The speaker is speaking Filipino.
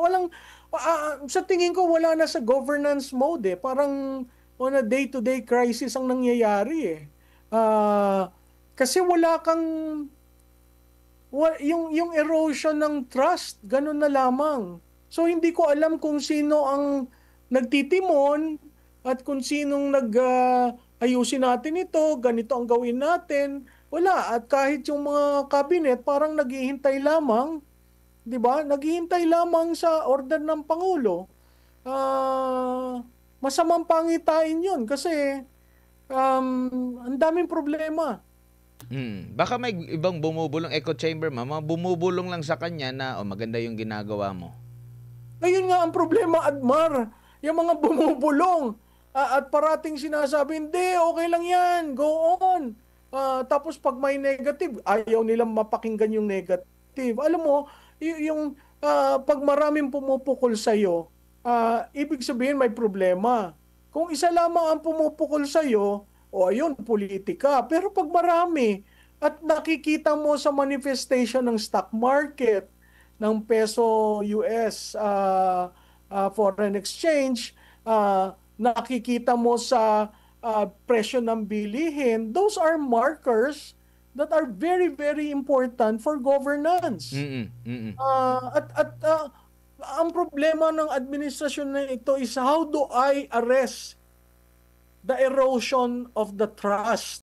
Walang, sa tingin ko wala na sa governance mode eh. Parang on a day-to-day crisis ang nangyayari eh. Kasi wala kang, yung erosion ng trust, ganun na lamang. So hindi ko alam kung sino ang nagtitimon at kung sinong ayusin natin ito, ganito ang gawin natin. Wala. At kahit yung mga cabinet parang naghihintay lamang, 'di ba? Naghihintay lamang sa order ng Pangulo. Masamang pangitain 'yun kasi ang daming problema. Baka may ibang bumubulong echo chamber, mga bumubulong lang sa kanya na maganda yung ginagawa mo. Ngayon nga ang problema, Admar, yung mga bumubulong at parating sinasabi, hindi, okay lang yan, go on. Tapos pag may negative, ayaw nilang mapakinggan yung negative. Alam mo, yung pag maraming pumupukol sa'yo, ibig sabihin may problema. Kung isa lamang ang pumupukol sa'yo, o ayun, politika. Pero pag marami, at nakikita mo sa manifestation ng stock market, ng peso US foreign exchange, nakikita mo sa presyo ng bilihin, those are markers that are very, very important for governance. Ang problema ng administrasyon na ito is how do I arrest the erosion of the trust